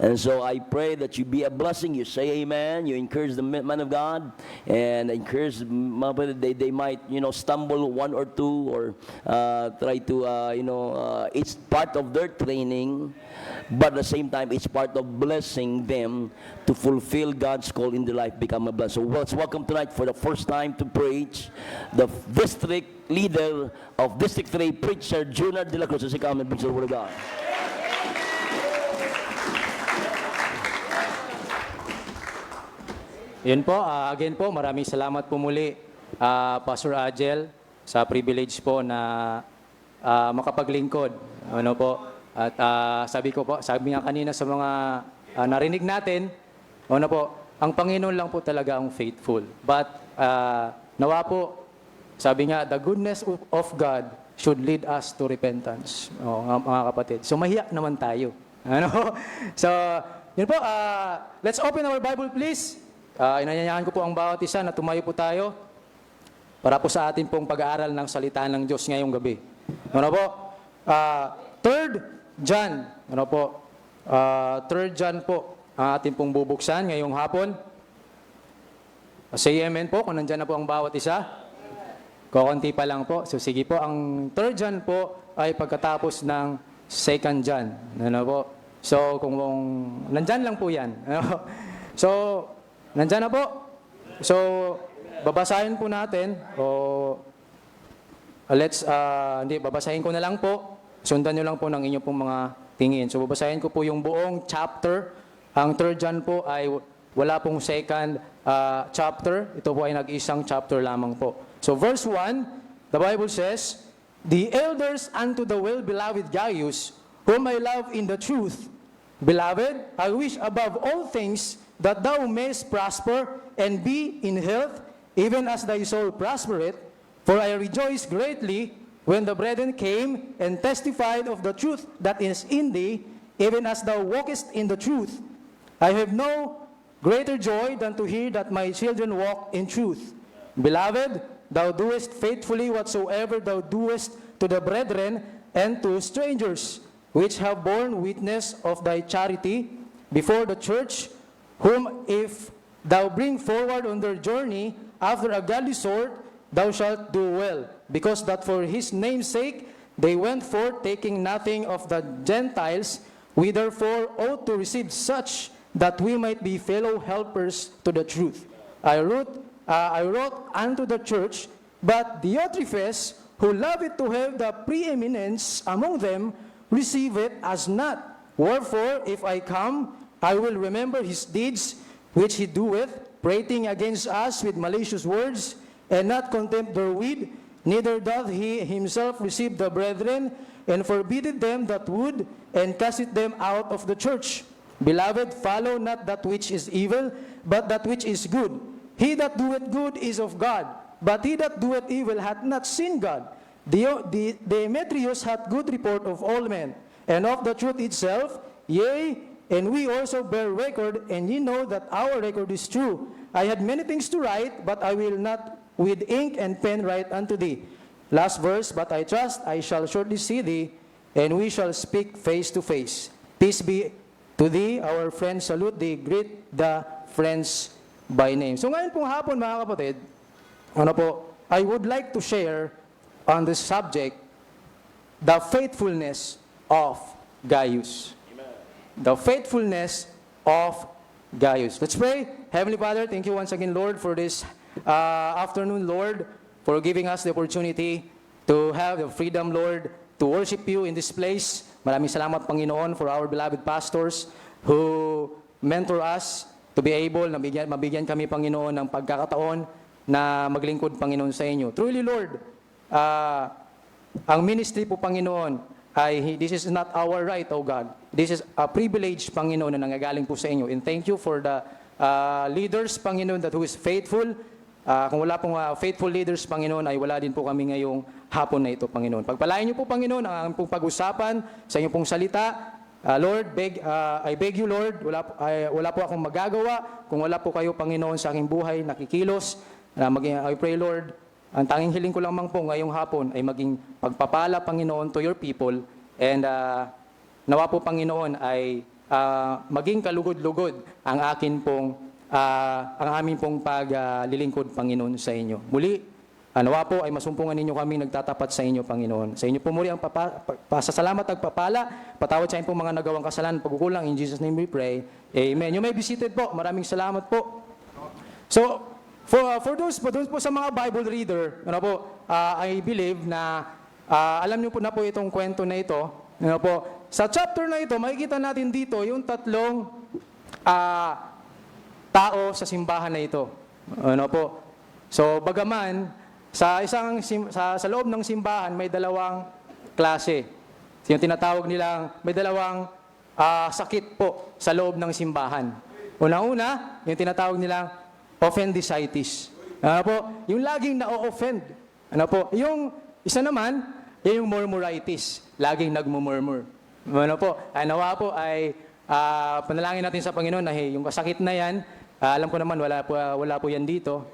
And so I pray that you be a blessing. You say amen. You encourage the man of God and encourage they might, stumble one or two or try to, it's part of their training, but at the same time, it's part of blessing them to fulfill God's call in their life, become a blessing. So let's welcome tonight for the first time to preach the district leader of District 3, Preacher Junard De La Cruz. As he comes and preach the Word of God. Yun po, again po, maraming salamat po muli, Pastor Agel, sa privilege po na makapaglingkod. Ano po? At sabi nga kanina sa mga narinig natin, ano po, ang Panginoon lang po talaga ang faithful. But nawa po, sabi nga, the goodness of God should lead us to repentance. Mga kapatid. So mahiya naman tayo. Ano? So, yun po, let's open our Bible please. Inanyayahan ko po ang bawat isa na tumayo po tayo para po sa atin pong pag-aaral ng salita ng Diyos ngayong gabi. Ano po? 3 John. Ano po? 3 John po ang ating pong bubuksan ngayong hapon. Say amen po kung nandyan na po ang bawat isa. Kukunti pa lang po. So sige po, ang 3 John po ay pagkatapos ng 2 John. Ano po? So kung nandyan lang po yan. Ano? So, nandyan na po. So, babasahin po natin. Babasahin ko na lang po. Sundan nyo lang po ng inyong pong mga tingin. So, babasahin ko po yung buong chapter. Ang 3 John po ay wala pong second chapter. Ito po ay nag-isang chapter lamang po. So, verse 1, the Bible says, "The elders unto the well-beloved Gaius, whom I love in the truth. Beloved, I wish above all things that thou mayest prosper and be in health, even as thy soul prospereth. For I rejoiced greatly when the brethren came and testified of the truth that is in thee, even as thou walkest in the truth. I have no greater joy than to hear that my children walk in truth. Beloved, thou doest faithfully whatsoever thou doest to the brethren and to strangers, which have borne witness of thy charity before the church, whom if thou bring forward on their journey after a godly sort, thou shalt do well, because that for his name's sake they went forth, taking nothing of the Gentiles. We therefore ought to receive such, that we might be fellow helpers to the truth. I wrote unto the church, but Diotrephes, who loveth to have the preeminence among them, receive it as not. Wherefore, if I come, I will remember his deeds, which he doeth, prating against us with malicious words, and not contempt therewith. Neither doth he himself receive the brethren, and forbiddeth them that would, and casteth them out of the church. Beloved, follow not that which is evil, but that which is good. He that doeth good is of God, but he that doeth evil hath not seen God. Demetrius hath good report of all men, and of the truth itself, yea, and we also bear record, and ye know that our record is true. I had many things to write, but I will not with ink and pen write unto thee. Last verse, but I trust I shall shortly see thee, and we shall speak face to face. Peace be to thee, our friends. Salute thee, greet the friends by name. So ngayon pong hapon, mga kapatid, I would like to share on this subject, the faithfulness of Gaius. The faithfulness of Gaius. Let's pray. Heavenly Father, thank you once again, Lord, for this afternoon, Lord, for giving us the opportunity to have the freedom, Lord, to worship you in this place. Maraming salamat, Panginoon, for our beloved pastors who mentor us to be able na mabigyan kami, Panginoon, ng pagkakataon na maglingkod, Panginoon, sa inyo. Truly, Lord, ang ministry po, Panginoon, this is not our right, O God. This is a privilege, Panginoon, na nanggagaling po sa inyo. And thank you for the leaders, Panginoon, that who is faithful. Kung wala pong faithful leaders, Panginoon, ay wala din po kami ngayong hapon na ito, Panginoon. Pagpalain niyo po, Panginoon, ang aming pong pag-usapan sa inyong pong salita. Lord, I beg you, Lord, wala po akong magagawa kung wala po kayo, Panginoon, sa aking buhay, nakikilos. I pray, Lord, ang tanging hiling ko lamang po ngayong hapon ay maging pagpapala, Panginoon, to your people. And nawa po, Panginoon, ay maging kalugod-lugod ang aming pong paglilingkod, Panginoon, sa inyo. Muli, nawa po ay masumpungan ninyo kami nagtatapat sa inyo, Panginoon. Sa inyo po muli ang pasasalamat at papala, patawad sa inyo po mga nagawang kasalanan, pagkukulang. In Jesus' name we pray. Amen. You may be seated po. Maraming salamat po. So, for those po sa mga Bible reader, I believe na alam niyo po na po itong kwento na ito. Sa chapter na ito, makikita natin dito yung tatlong tao sa simbahan na ito. So, bagaman, sa loob ng simbahan, may dalawang klase. Yung tinatawag nilang, may dalawang sakit po sa loob ng simbahan. Una-una, yung tinatawag nilang offendicitis. Yung laging na-offend. Yung isa naman, yung murmuritis. Laging nagmumurmur. Nawa po ay panalangin natin sa Panginoon na yung kasakit na yan, alam ko naman wala po yan dito.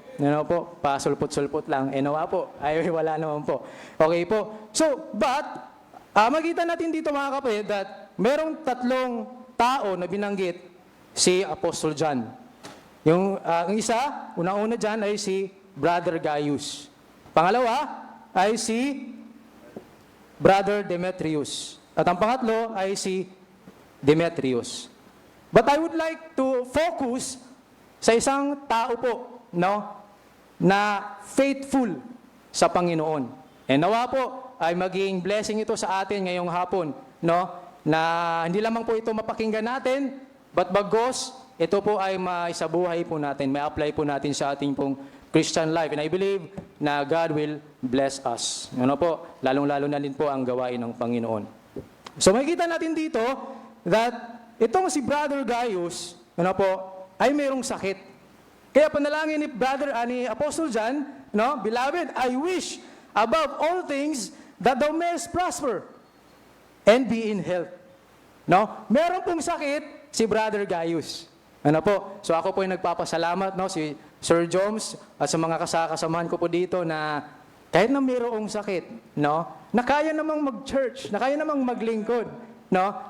Pasulpot-sulpot lang. Nawa po ay wala naman po. Okay po. So, but makita natin dito mga kapatid that merong tatlong tao na binanggit si Apostle John. Yung isa, una-una dyan ay si Brother Gaius. Pangalawa ay si Brother Demetrius. At ang pangatlo ay si Demetrius. But I would like to focus sa isang tao po, na faithful sa Panginoon. Nawa po ay maging blessing ito sa atin ngayong hapon, na hindi lamang po ito mapakinggan natin, but bagos, ito po ay maisabuhay po natin, may apply po natin sa ating pong Christian life. And I believe na God will bless us. Lalong-lalo na din po ang gawain ng Panginoon. So makikita natin dito that itong si Brother Gaius, ay mayroong sakit. Kaya panalangin ni Apostle John, Beloved, I wish above all things that thou mayest prosper and be in health. Meron pong sakit si Brother Gaius. So ako po ay nagpapasalamat, si Sir Joms at sa mga kasamahan ko po dito na kahit na mayroong sakit, na kaya namang mag-church, na kaya namang maglingkod,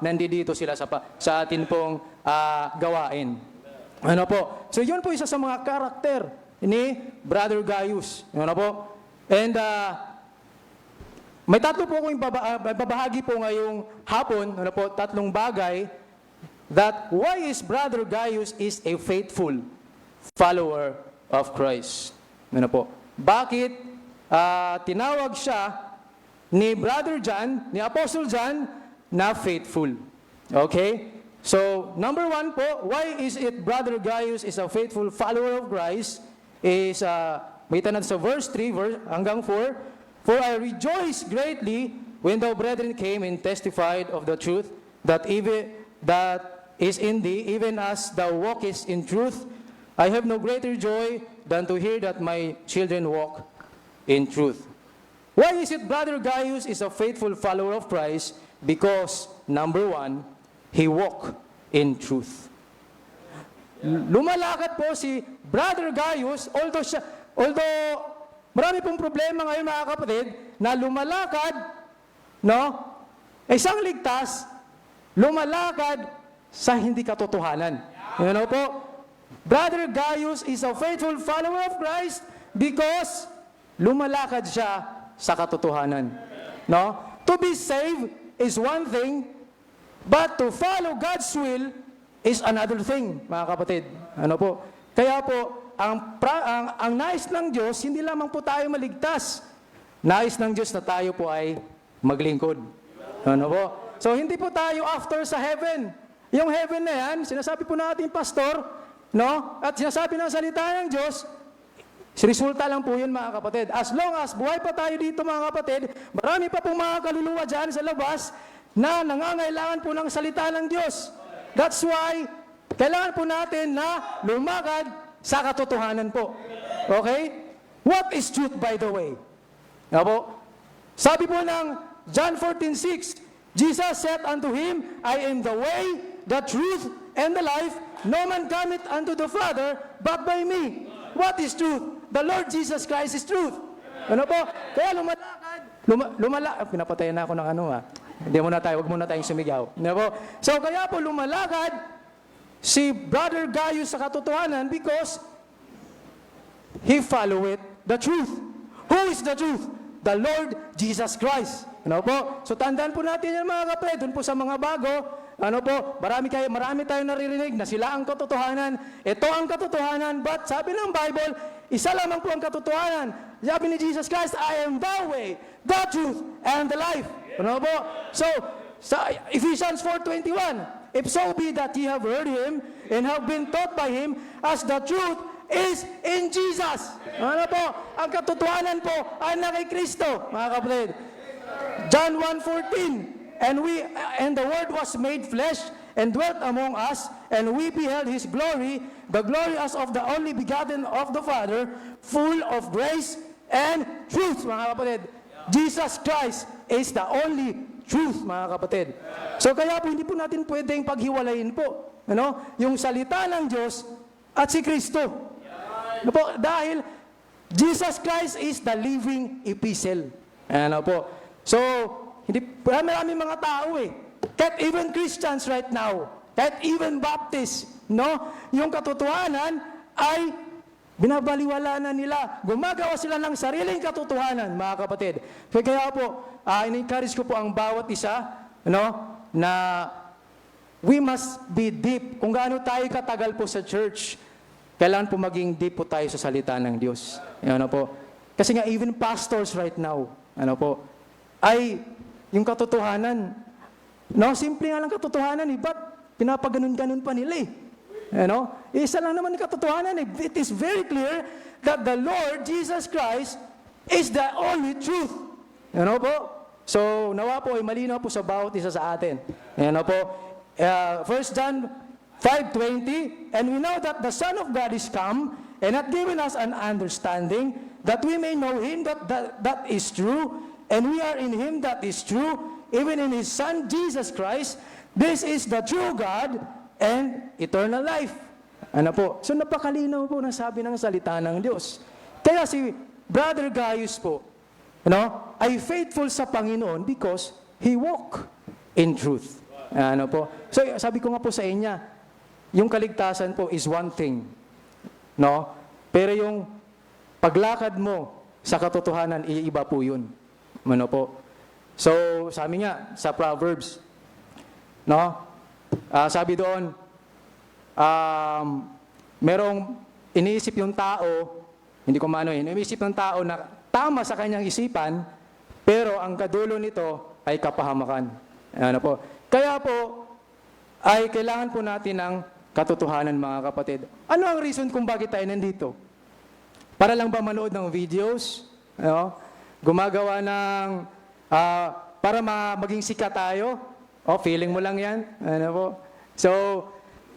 nandito sila sa atin pong gawain. So yun po isa sa mga karakter ni Brother Gaius. And may tatlo po akong babahagi po ngayong hapon, tatlong bagay that why is Brother Gaius is a faithful follower of Christ. Bakit tinawag siya ni Brother John, ni Apostle John, na faithful? Okay? So, number one po, why is it Brother Gaius is a faithful follower of Christ? Is, makita natin sa verse 3 hanggang 4, For I rejoice greatly when thou brethren came and testified of the truth that is in thee, even as thou walkest in truth. I have no greater joy than to hear that my children walk in truth. Why is it Brother Gaius is a faithful follower of Christ? Because, number one, he walk in truth. Lumalakad po si Brother Gaius, although marami pong problema ngayon mga kapatid, na lumalakad, isang ligtas, lumalakad sa hindi katotohanan. Po, Brother Gaius is a faithful follower of Christ because lumalakad siya sa katotohanan. To be saved is one thing, but to follow God's will is another thing, mga kapatid. Po? Kaya po, ang nais ng Diyos, hindi lamang po tayo maligtas. Nais ng Diyos na tayo po ay maglingkod. Po? So, hindi po tayo after sa heaven. Yung heaven na yan, sinasabi po natin, Pastor, at sinasabi ng salita ng Diyos, resulta lang po yun, mga kapatid. As long as buhay pa tayo dito, mga kapatid, marami pa pong mga kaluluwa dyan sa labas na nangangailangan po ng salita ng Diyos. That's why, kailangan po natin na lumakad sa katotohanan po. Okay? What is truth, by the way? Po? Sabi po ng John 14:6, Jesus said unto him, I am the way, the truth, and the life. No man cometh unto the Father, but by me. What is truth? The Lord Jesus Christ is truth. Po? Kaya lumalakad, pinapatayan na ako ng Wag muna tayong sumigaw. Ano po? So kaya po lumalakad si Brother Gaius sa katotohanan because he followed the truth. Who is the truth? The Lord Jesus Christ. Ano po? So tandaan po natin yan mga kapatid, doon po sa mga bago, ano po, marami tayong naririnig na sila ang katotohanan. Ito ang katotohanan, but sabi ng Bible, isa lamang po ang katotohanan. Sabi ni Jesus Christ, I am the way, the truth, and the life. Ano po? So, sa Ephesians 4:21, if so be that ye have heard him and have been taught by him as the truth is in Jesus. Ano po? Ang katotohanan po ay na kay Kristo, mga kapatid. John 1:14, and the Word was made flesh and dwelt among us, and we beheld his glory, the glory as of the only begotten of the Father, full of grace and truth, mga kapatid. Jesus Christ is the only truth, mga kapatid. So kaya po hindi po natin pwedeng paghiwalayin po, yung salita ng Diyos at si Kristo. Ano po? Dahil Jesus Christ is the living epistle. Ano po? So, maraming mga tao kahit even Christians right now, kahit even Baptists, yung katotohanan ay binabaliwala na nila. Gumagawa sila ng sariling katotohanan, mga kapatid. Kaya po, in-encourage ko po ang bawat isa, na we must be deep. Kung gaano tayo katagal po sa church, kailangan po maging deep po tayo sa salita ng Diyos. Po. Kasi nga, even pastors right now, ay yung katotohanan, simple nga lang katotohanan ba't pinapaganon-ganon pa nila Isa lang naman yung katotohanan It is very clear that the Lord Jesus Christ is the only truth. Po? So, nawa po ay malinaw po sa bawat isa sa atin. 1 John 5:20, and we know that the Son of God is come and hath given us an understanding that we may know him that is true, and we are in him that is true, even in his Son Jesus Christ. This is the true God and eternal life. So napakalinaw po na sabi ng salita ng Diyos. Kaya si Brother Gaius po, ay faithful sa Panginoon because he walk in truth. So sabi ko nga po sa inyo, yung kaligtasan po is one thing. Pero yung paglakad mo sa katotohanan, iiba po yun. Po. So, sabi nga sa Proverbs, sabi doon, merong iniisip yung tao, iniisip ng tao na tama sa kanyang isipan, pero ang kadulo nito ay kapahamakan. Po. Kaya po, ay kailangan po natin ng katotohanan, mga kapatid. Ano ang reason kung bakit tayo nandito? Para lang ba manood ng videos? Gumagawa ng, para maging sikat tayo? Feeling mo lang yan? Po? So,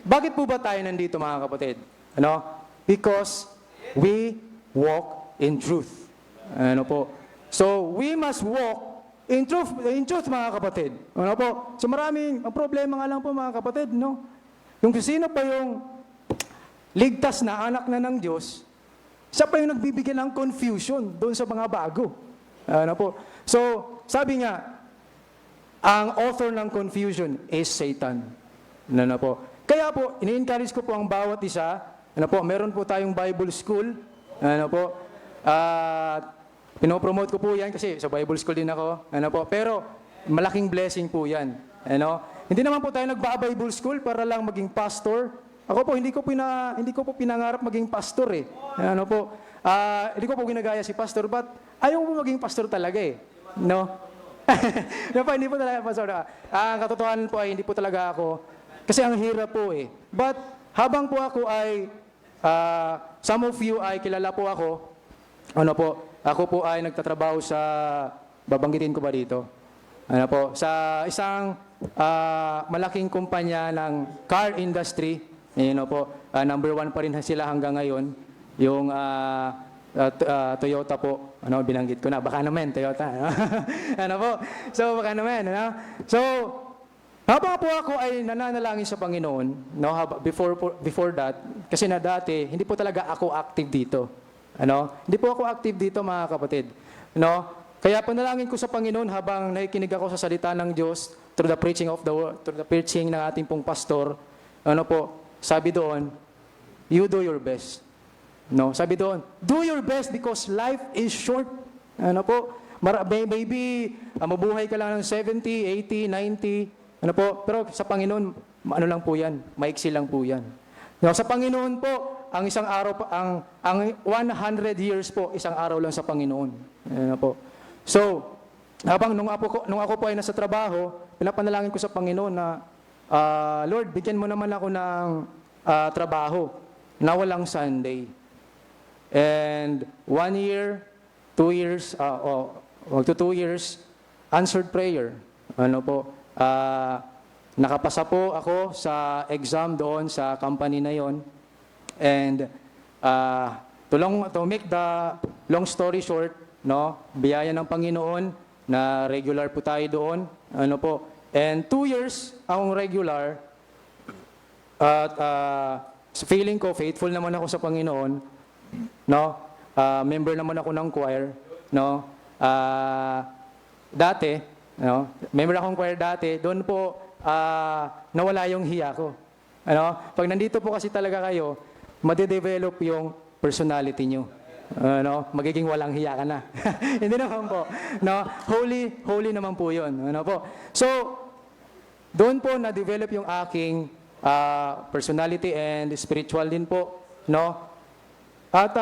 bakit po ba tayo nandito, mga kapatid? Because we walk in truth. Po? So, we must walk in truth, mga kapatid. Po? So, ang problema nga lang po, mga kapatid, yung sino pa yung ligtas na anak na ng Diyos, siya pa yung nagbibigay ng confusion doon sa mga bago. Po? So, sabi nga, ang author ng confusion is Satan. Po? Kaya po, ini-encourage ko po ang bawat isa. Meron po tayong Bible school. Po? Pinopromote ko po yan kasi sa Bible school din ako. Po? Pero, malaking blessing po yan. Hindi naman po tayo nagba-Bible school para lang maging pastor. Ako po, hindi ko po pinangarap maging pastor Po? Hindi ko po ginagaya si pastor, but ayaw po maging pastor talaga hindi po talaga pastor. Ang katotohanan po ay hindi po talaga ako. Kasi ang hirap po But habang po ako ay, some of you ay kilala po ako. Ako po ay nagtatrabaho sa, babanggitin ko ba dito? Po? Sa isang malaking kumpanya ng car industry. Po, number 1 pa rin sila hanggang ngayon. Yung Toyota po, binanggit ko na, baka naman Toyota. Po? So baka naman, So habang po ako ay nananalangin sa Panginoon, before that, kasi na dati hindi po talaga ako active dito. Hindi po ako active dito, mga kapatid. Kaya panalangin ko sa Panginoon habang nakikinig ako sa salita ng Diyos through the preaching of the word, through the preaching ng ating pong pastor, ano po, sabi doon, you do your best. No, sabi doon, do your best because life is short. Ano po, maybe mabuhay ka lang ng 70, 80, 90, ano po, pero sa Panginoon, ano lang po yan, maiksi lang po yan. No, sa Panginoon po, ang isang araw, ang 100 years po, isang araw lang sa Panginoon. Ano po. So, habang nung ako po ay nasa trabaho, pinapanalangin ko sa Panginoon na, Lord, bigyan mo naman ako ng trabaho na walang Sunday. And 1 year, 2 years, to 2 years, answered prayer. Ano po, nakapasa po ako sa exam doon sa company na yon. And to make the long story short, no, biyaya ng Panginoon na regular po tayo doon. Ano po, and 2 years akong regular at feeling ko faithful naman ako sa Panginoon, no? Member naman ako ng choir, no? Dati, no? Member akong choir dati, doon po nawala yung hiya ko. Ano? Pag nandito po kasi talaga kayo, made-develop yung personality nyo. Ano? Magiging walang hiya ka na. Hindi naman po. No? Holy naman po yun. Ano po? So, doon po na-develop yung aking personality and spiritual din po. No? At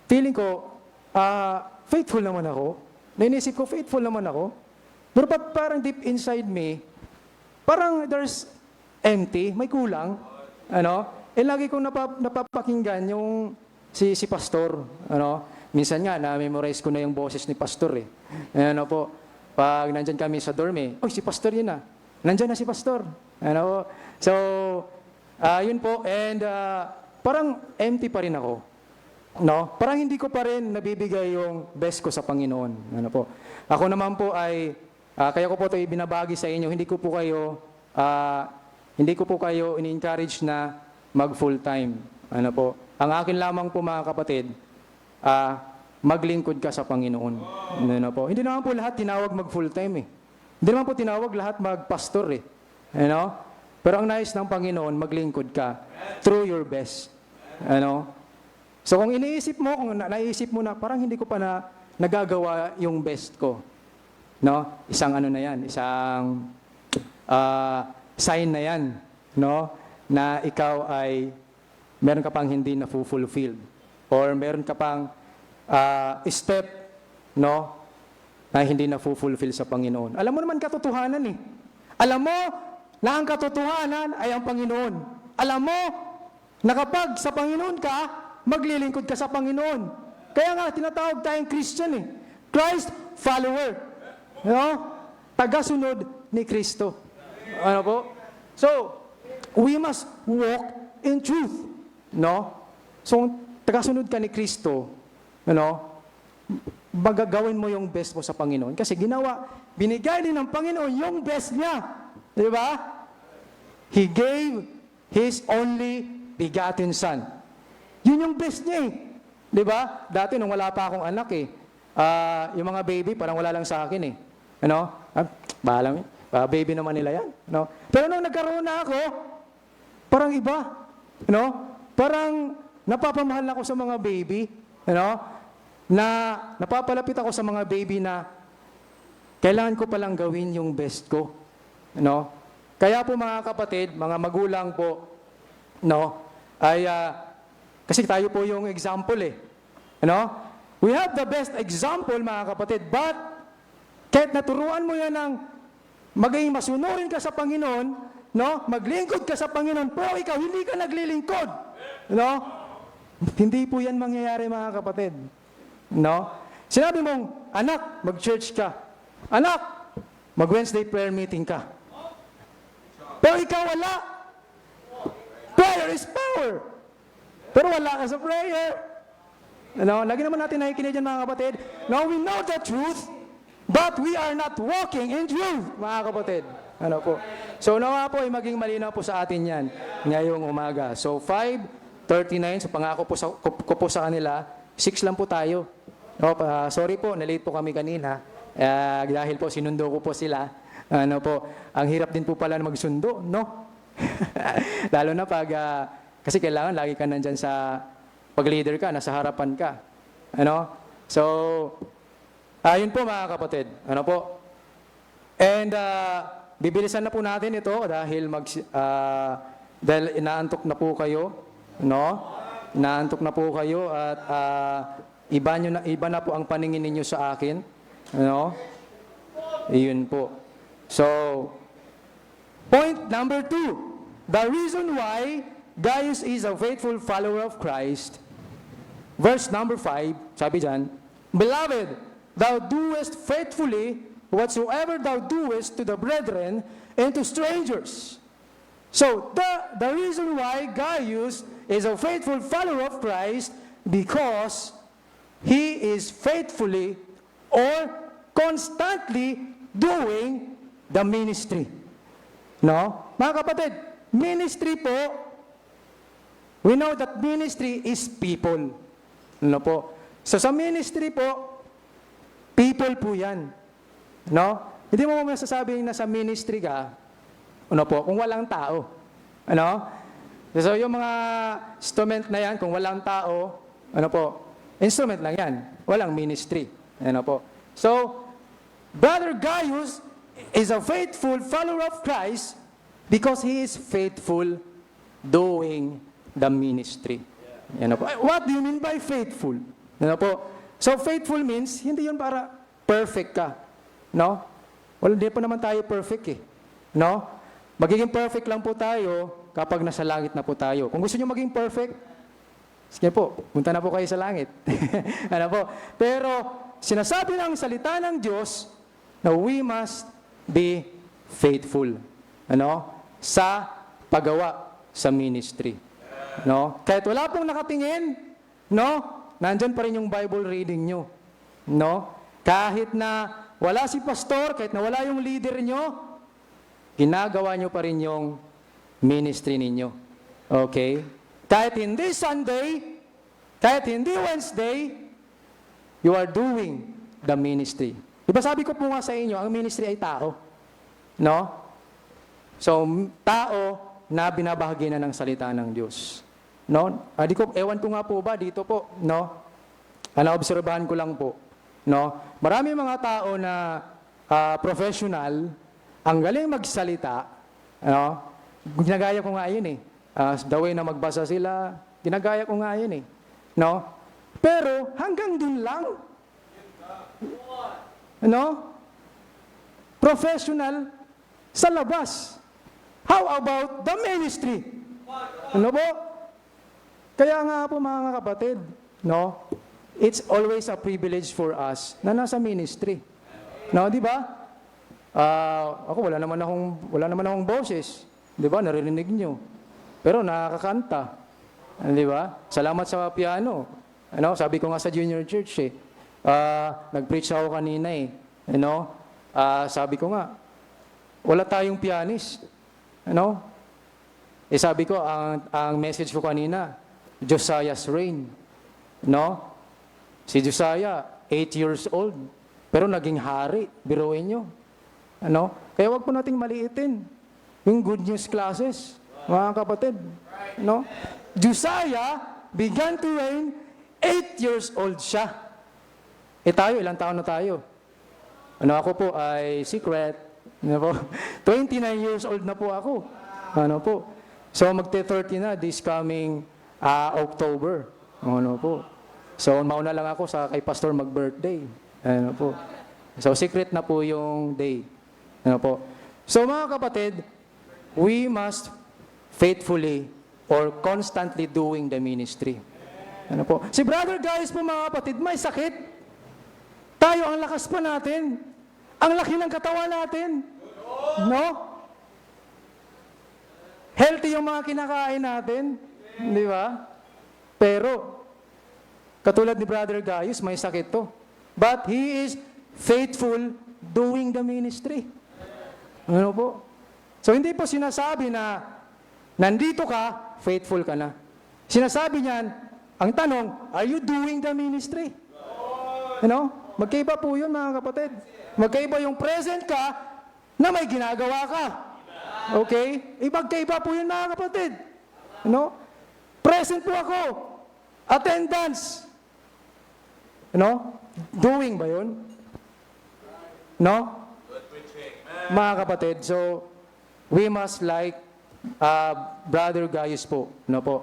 feeling ko, faithful naman ako. Nainisip ko, faithful naman ako. Pero parang deep inside me, parang there's empty, may kulang. Ano? Lagi kong napapakinggan yung si pastor. Ano? Minsan nga, na-memorize ko na yung boses ni pastor eh. Ano po, pag nandyan kami sa dorm eh, si pastor yun na. Nandyan na si pastor. Ano po? So, yun po. And parang empty pa rin ako. No? Parang hindi ko pa rin nabibigay yung best ko sa Panginoon. Ano po? Ako naman po ay, kaya ko po ito ibinabagi sa inyo, hindi ko po kayo ini-encourage na mag full time. Ano po? Ang akin lamang po mga kapatid, maglingkod ka sa Panginoon. Ano po? Hindi naman po lahat tinawag mag full time eh. Hindi naman po tinawag lahat mag-pastor eh. Ano? Pero ang nais ng Panginoon, maglingkod ka through your best. Ano? So kung naisip mo na parang hindi ko pa nagagawa yung best ko. No? Isang ano na yan, isang sign na yan, no? Na ikaw ay meron ka pang hindi na fulfilled or meron ka pang step, no, na hindi na fulfill sa Panginoon. Alam mo naman katotohanan eh. Alam mo na ang katotohanan ay ang Panginoon. Alam mo na kapag sa Panginoon ka, maglilingkod ka sa Panginoon. Kaya nga tinatawag tayong Christian eh. Christ follower. No? Tagasunod ni Kristo. Ano po? So, we must walk in truth. No? So, tagasunod ka ni Kristo, magagawin mo yung best mo sa Panginoon. Kasi binigay din ng Panginoon yung best niya. Di ba? He gave His only begotten Son. Yun yung best niya eh. Di ba? Dati nung wala pa akong anak eh, yung mga baby parang wala lang sa akin eh. Bahala mo. Baby naman nila yan. No? Pero nung nagkaroon na ako, parang iba. Parang napapamahal ako sa mga baby. Na napapalapit ako sa mga baby na kailangan ko palang gawin yung best ko. Kaya po mga kapatid, mga magulang po, ay kasi tayo po yung example eh. We have the best example mga kapatid, but kahit naturuan mo yan ng maging masunurin ka sa Panginoon, maglingkod ka sa Panginoon, pero ikaw hindi ka naglilingkod. Hindi po yan mangyayari mga kapatid. Sinabi mong, anak, mag-church ka. Anak, mag-Wednesday prayer meeting ka. Pero ikaw wala. Prayer is power. Pero wala ka sa prayer. Lagi naman natin nakikinig dyan mga kapatid. Now we know the truth, but we are not walking in truth, mga kapatid. So nawa po ay maging malinaw po sa atin yan ngayong umaga. So 5:39, so pangako ko po sa kanila, 6 lang po tayo. No, sorry po, na-late po kami kanina. Dahil po sinundo ko po sila. Ano po, ang hirap din po pala na magsundo, no? Lalo na pag, kasi kailangan lagi ka nandyan sa, pag-leader ka, nasa harapan ka. Ano? So, yun po mga kapatid. Ano po? And, bibilisan na po natin ito dahil dahil inaantok na po kayo, no? Inaantok na po kayo at iba na po ang paningin ninyo sa akin, no? Iyon po. So, point number 2. The reason why Gaius is a faithful follower of Christ. Verse number 5, sabi diyan, Beloved, thou doest faithfully whatsoever thou doest to the brethren and to strangers. So, the reason why Gaius is a faithful follower of Christ, because he is faithfully or constantly doing the ministry. No? Mga kapatid, ministry po, we know that ministry is people. No po? So sa ministry po, people po yan. No? Hindi mo masasabing na sa ministry ka, ano po, kung walang tao. Ano? So yung mga instrument na yan, kung walang tao, ano po, instrument lang yan. Walang ministry. Ano po. So, Brother Gaius is a faithful follower of Christ because he is faithful doing the ministry. Ano po. What do you mean by faithful? Ano po. So, faithful means, hindi yun para perfect ka. No? Well, hindi pa naman tayo perfect eh. No? Magiging perfect lang po tayo kapag nasa langit na po tayo. Kung gusto nyo maging perfect, sige po, punta na po kayo sa langit. Ano po? Pero, sinasabi ng salita ng Diyos na we must be faithful. Ano? Sa paggawa sa ministry. No? Kahit wala pong nakatingin, no? Nandyan pa rin yung Bible reading nyo. No? Kahit na wala si pastor, kahit na wala yung leader nyo, ginagawa nyo pa rin yung ministry ninyo. Okay? Kahit hindi Sunday, kahit hindi Wednesday, you are doing the ministry. Diba sabi ko po nga sa inyo, ang ministry ay tao. No? So, tao na binabahagi na ng salita ng Diyos. No? Ewan ko nga po ba dito po, no? Naobserbahan ko lang po. No? Marami mga tao na professional, ang galing magsalita, no? Ginagaya ko nga yun eh. The way na magbasa sila, ginagaya ko nga yun eh. No? Pero hanggang dun lang. No? Professional sa labas. How about the ministry? Ano po? Kaya nga po mga kapatid, no? It's always a privilege for us na nasa ministry. No, di ba? Ako wala naman akong boses. Di ba? Naririnig nyo. Pero nakakanta. Di ba? Salamat sa piano. Ano, sabi ko nga sa junior church eh. Nag-preach ako kanina eh. Ano? Sabi ko nga, wala tayong pianist. Ano? Sabi ko, ang message ko kanina, Josiah's reign. No? Si Josiah, 8 years old, pero naging hari. Biruin nyo. Ano? Kaya wag po nating maliitin yung good news classes, mga kapatid. No? Josiah began to reign, 8 years old siya. Tayo, ilang taon na tayo? Ano, ako po ay secret. Ano po? 29 years old na po ako. Ano po? So magte-30 na this coming October. Ano po? So mauna lang ako sa kay pastor mag-birthday. Ano po? So secret na po yung day. Ano po? So mga kapatid, we must faithfully or constantly doing the ministry. Ano po? Si Brother Gaius po mga kapatid, may sakit. Tayo ang lakas pa natin. Ang laki ng katawan natin. No? Healthy yung mga kinakain natin. Di ba? Pero, katulad ni Brother Gaius, may sakit to. But he is faithful doing the ministry. Ano po? So, hindi po sinasabi na nandito ka, faithful ka na. Sinasabi niyan, ang tanong, are you doing the ministry? Magkaiba po yun, mga kapatid. Magkaiba yung present ka na may ginagawa ka. Okay? Magkaiba po yun, mga kapatid. Present po ako. Attendance. Doing ba yun? Mga kapatid, so we must like Brother Gaius po.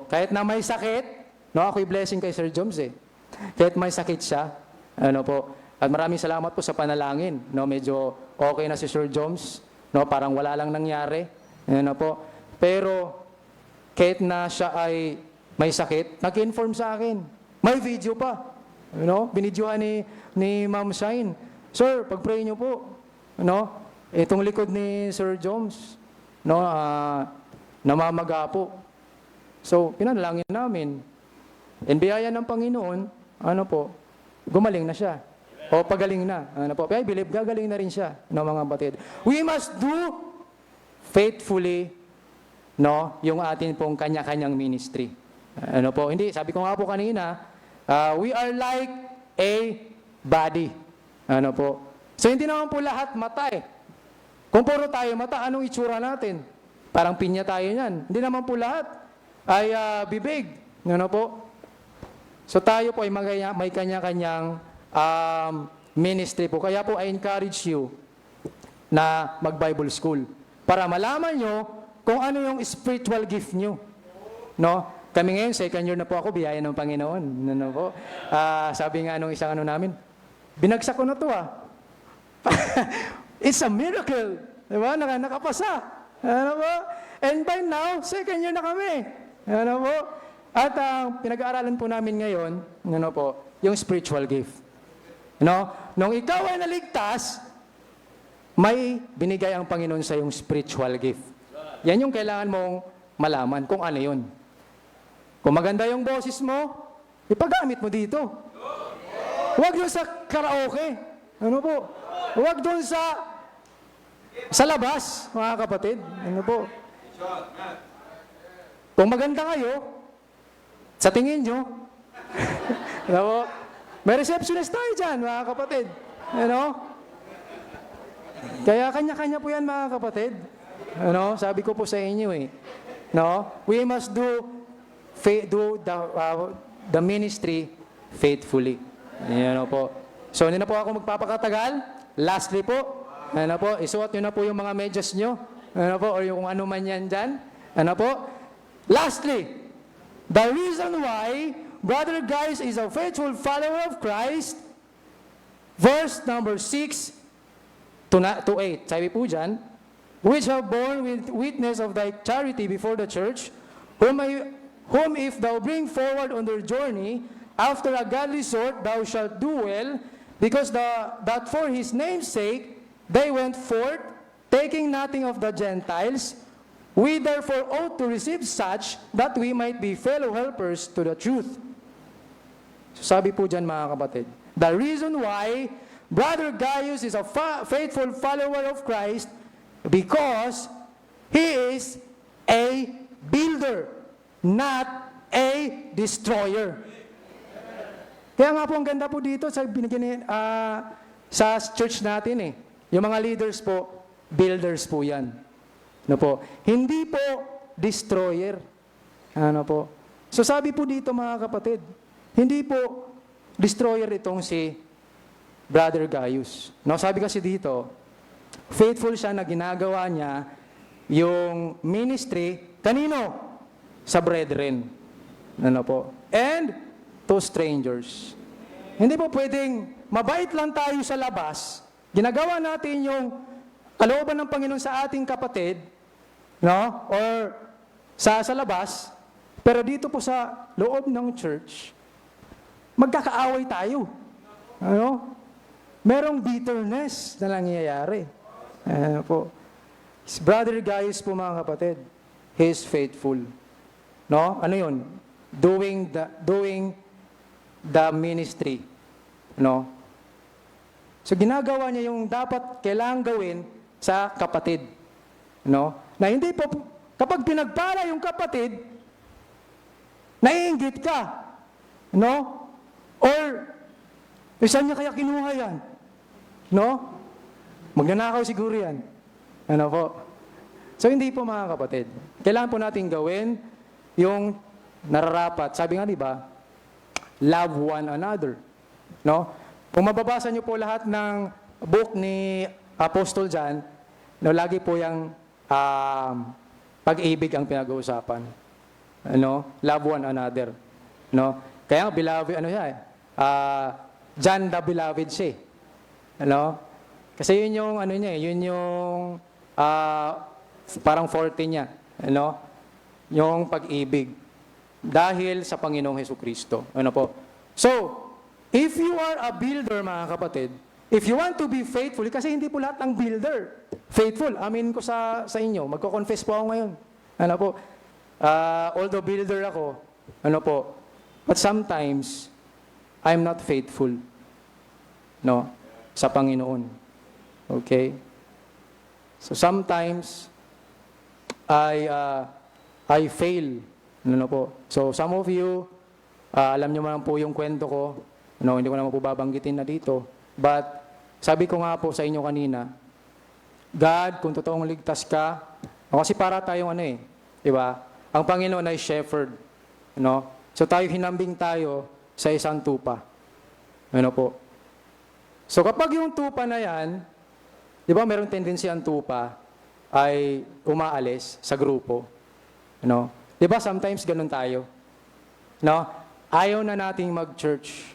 Kahit na may sakit, ako'y blessing kay Sir Joms eh. Kahit may sakit siya, at maraming salamat po sa panalangin. Medyo okay na si Sir Joms, parang wala lang nangyari. Pero kahit na siya ay may sakit, nag-inform sa akin. May video pa. Binidyohan ni Ma'am Shine. Sir, pag-pray niyo po. Itong likod ni Sir Joms, namamaga po. So, pinanalangin namin. And biyaya ng Panginoon, gumaling na siya. O pagaling na. I believe gagaling na rin siya, mga batid. We must do faithfully, yung atin pong kanya-kanyang ministry. Hindi, sabi ko nga po kanina, we are like a body. So, hindi naman po lahat mata eh. Kung puro tayo mata, anong itsura natin? Parang pinya tayo yan. Hindi naman po lahat ay bibig. So tayo po ay may kanya-kanyang ministry po. Kaya po I encourage you na mag-Bible school para malaman nyo kung ano yung spiritual gift nyo. Kami ngayon, second year na po ako, biyaya ng Panginoon. Sabi nga nung isang namin, binagsak ko na to It's a miracle. Diba? Nakapasa. And by now, second year na kami. At pinag-aaralan po namin ngayon, yung spiritual gift. Nung ikaw ay naligtas, may binigay ang Panginoon sa yung spiritual gift. Yan yung kailangan mong malaman kung ano yun. Kung maganda yung boses mo, ipagamit mo dito. Huwag doon sa karaoke. Huwag doon sa labas, mga kapatid. Kung maganda kayo, sa tingin nyo, may receptionist tayo dyan, mga kapatid. Kaya kanya-kanya po yan, mga kapatid. Sabi ko po sa inyo eh. We must do the ministry faithfully. So, hindi na po ako magpapakatagal. Lastly po, isuot nyo na po yung mga medyas nyo. Or yung ano man yan dyan. Lastly, the reason why Brother Gaius is a faithful follower of Christ, verse number 6 to 8. Sabi po dyan, which have borne witness of thy charity before the church, whom if thou bring forward on their journey, after a godly sort thou shalt do well, because that for his name's sake they went forth, taking nothing of the Gentiles. We therefore ought to receive such, that we might be fellow helpers to the truth. So sabi po dyan, mga kapatid, the reason why Brother Gaius is a faithful follower of Christ, because he is a builder, not a destroyer. Kaya nga po ang ganda po dito sa binigyan sa church natin eh. Yung mga leaders po, builders po yan. Hindi po destroyer. So sabi po dito, mga kapatid, hindi po destroyer itong si Brother Gaius. Sabi kasi dito, faithful siya na ginagawa niya yung ministry, kanino? Sa brethren. And to strangers. Hindi po pwedeng mabait lang tayo sa labas, ginagawa natin yung kalooban ng Panginoon sa ating kapatid, or sa labas, pero dito po sa loob ng church, magkakaaway tayo. Merong bitterness na nangyayari. Brother Gaius po, mga kapatid, he is faithful. Ano yun? Doing the ministry. So ginagawa niya yung dapat kailangang gawin sa kapatid. Na hindi po, kapag pinagpala yung kapatid, naiinggit ka. Or Saan niya kaya kinuha yan? No? Magnanakaw siguro yan. Ano po? So hindi po mga kapatid. Kailangan po natin gawin yung nararapat. Sabi nga, di ba? Love one another. No? Kung mababasa niyo po lahat ng book ni Apostol John, no, lagi po yung pag-ibig ang pinag-uusapan. Ano? Love one another. No? Kaya beloved, ano siya John the Beloved siya. Ano? Kasi yun yung, ano niya yun yung parang forte niya. Ano? Yung pag-ibig. Dahil sa Panginoong Hesukristo. Ano po? So, if you are a builder, mga kapatid, if you want to be faithful, kasi hindi po lahat ng builder faithful. Amin ko sa inyo. Magko-confess po ako ngayon. Ano po? Although builder ako, ano po, but sometimes, I'm not faithful. No? Sa Panginoon. Okay? So sometimes, I fail. Ano po? So some of you, alam niyo man po yung kwento ko. No, hindi ko naman po babanggitin na dito. But, sabi ko nga po sa inyo kanina, God, kung totoong ligtas ka, kasi para tayong ano di ba? Ang Panginoon ay shepherd. No? So tayo hinambing tayo sa isang tupa. Ano po? So kapag yung tupa na yan, di ba merong tendency ang tupa ay umaalis sa grupo. No? Di ba sometimes ganun tayo? No? Ayaw na nating mag-church.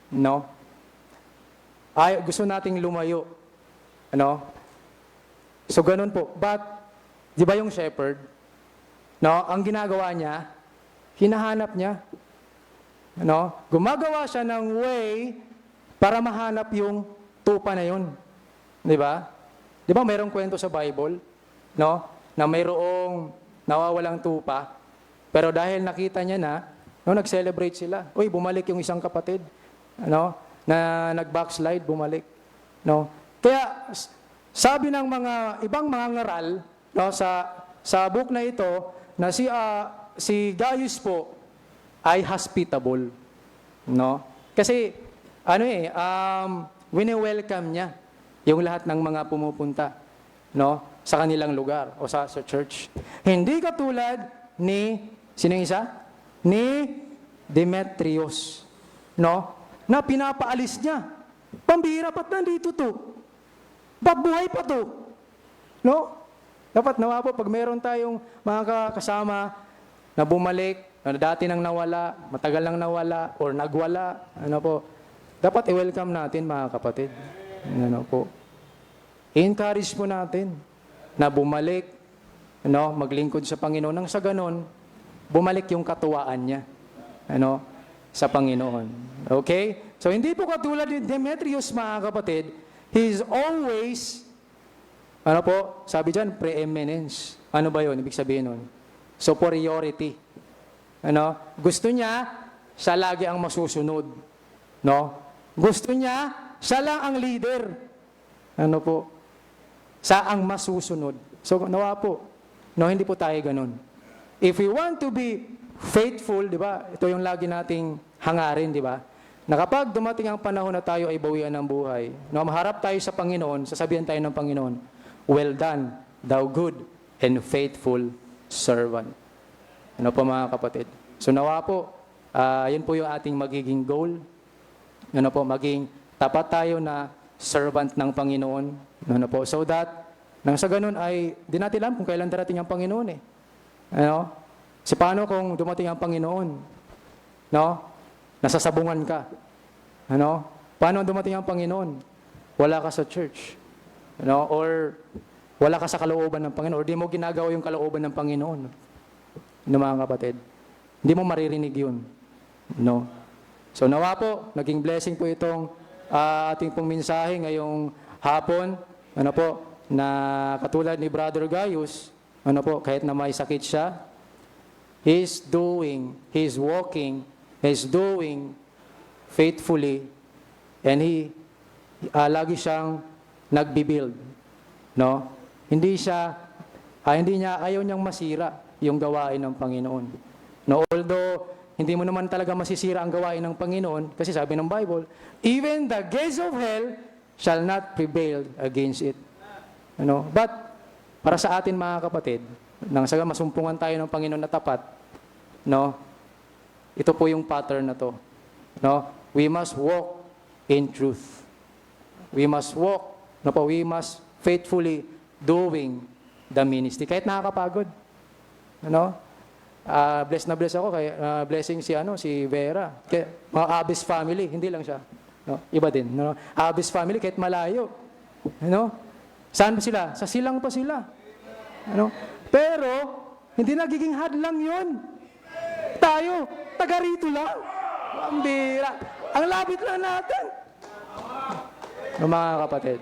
No? Gusto nating lumayo. Ano? So ganun po. But, di ba yung shepherd? No? Ang ginagawa niya, hinahanap niya. No? Gumagawa siya ng way para mahanap yung tupa na yun. Di ba? Di ba mayroong kwento sa Bible? No? Na mayroong nawawalang tupa. Pero dahil nakita niya na, no, nag-celebrate sila. Uy, bumalik yung isang kapatid. Ano? Na nag-backslide, bumalik. No? Kaya, sabi ng mga ibang mga ngaral, no, sa book na ito, na si Gaius po ay hospitable. No? Kasi, wini-welcome niya yung lahat ng mga pumupunta, no, sa kanilang lugar o sa church. Hindi katulad ni, sino yung isa? Ni Demetrius, no, na pinapaalis niya. Pambihira, ba't nandito to? Ba't buhay pa to? No? Dapat nawa po, pag meron tayong mga kasama na bumalik, na dati nang nawala, matagal nang nawala, or nagwala, ano po, dapat i-welcome natin, mga kapatid. Ano po. I-encourage po natin na bumalik, ano, maglingkod sa Panginoon. Nang sa ganon, bumalik yung katuwaan niya, ano, sa Panginoon. Okay? So, hindi po katulad ni Demetrius, mga kapatid, he is always, ano po, sabi dyan, preeminence. Ano ba yun? Ibig sabihin nun? Superiority. Ano? Gusto niya, siya lagi ang masusunod. No? Gusto niya, siya lang ang leader. Ano po? Siya ang masusunod. So, nawa po. No, hindi po tayo ganun. If we want to be faithful, di ba? Ito yung lagi nating hangarin, di ba? Na kapag dumating ang panahon na tayo ay bawian ng buhay, no, maharap tayo sa Panginoon, sasabihan tayo ng Panginoon, well done, thou good and faithful servant. Ano po mga kapatid? So nawa po, yun po yung ating magiging goal. Ano po, maging tapat tayo na servant ng Panginoon. Ano po, so that, nang sa ganun ay, di natin alam kung kailan darating ang Panginoon eh. Ano? Si paano kung dumating ang Panginoon? No? Nasasabungan ka. Ano? Paano dumating ang Panginoon? Wala ka sa church. Ano? Or wala ka sa kalooban ng Panginoon. Or di mo ginagawa yung kalooban ng Panginoon. Ano mga kapatid? Hindi mo maririnig yun. No? So nawa po, naging blessing po itong ating pong mensahe ngayong hapon. Ano po? Na katulad ni Brother Gaius, ano po, kahit na may sakit siya, he's walking, he's doing faithfully, and lagi siyang nagbibuild. No? Hindi niya, ayaw niyang masira yung gawain ng Panginoon. No? Although, hindi mo naman talaga masisira ang gawain ng Panginoon kasi sabi ng Bible, even the gates of hell shall not prevail against it. But para sa atin mga kapatid, nang sa masumpungan tayo ng Panginoon na tapat, ito po yung pattern na to. We must walk in truth. We must walk, we must faithfully doing the ministry. Kahit nakakapagod. Blessed na blessed ako kay blessing si Vera. Kaya, mga Abis family, hindi lang siya. Iba din. Abis family kahit malayo. Saan ba sila? Sa silang pa sila. Pero, hindi nagiging hadlang yun. Tayo, taga rito lang. Ang bira. Ang lapit lang natin. Mga kapatid.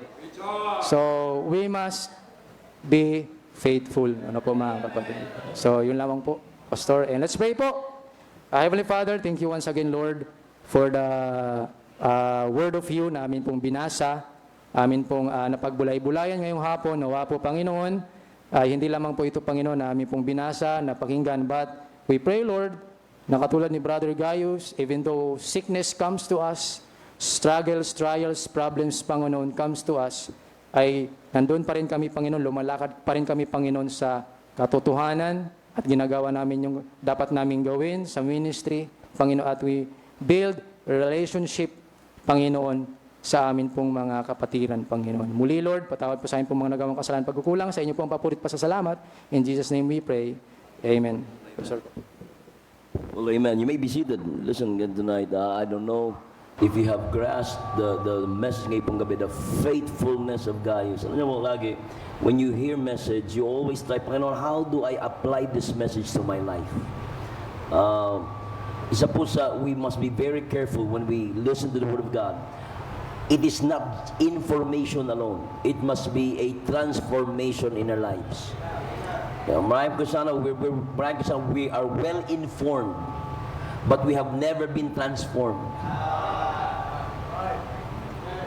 So, we must be faithful. Mga kapatid. So, yun lamang po, Pastor. And let's pray po. Heavenly Father, thank you once again, Lord, for the word of you na amin pong binasa. Amin pong napagbulay-bulayan ngayong hapon. Nawa po, Panginoon, hindi lamang po ito, Panginoon, na amin pong binasa, napakinggan, but we pray, Lord, na katulad ni Brother Gaius, even though sickness comes to us, struggles, trials, problems, Panginoon, comes to us, ay nandun pa rin kami, Panginoon, lumalakad pa rin kami, Panginoon, sa katotohanan at ginagawa namin yung dapat naming gawin sa ministry, Panginoon, at we build relationship, Panginoon, sa amin pong mga kapatiran, Panginoon. Muli, Lord, patawad po sa amin pong mga nagawang kasalanan pagkukulang, sa inyo pong papurit pa sa salamat. In Jesus' name we pray. Amen. Sir. Well, amen. You may be seated. Listen again tonight. I don't know if you have grasped the message ngayong gabi, the faithfulness of Gaius. Alam niyo mo, lagi, when you hear message, you always try, Panginoon, how do I apply this message to my life? Isa po we must be very careful when we listen to the Word of God. It is not information alone. It must be a transformation in our lives. Maraming kasana, we are well informed, but we have never been transformed.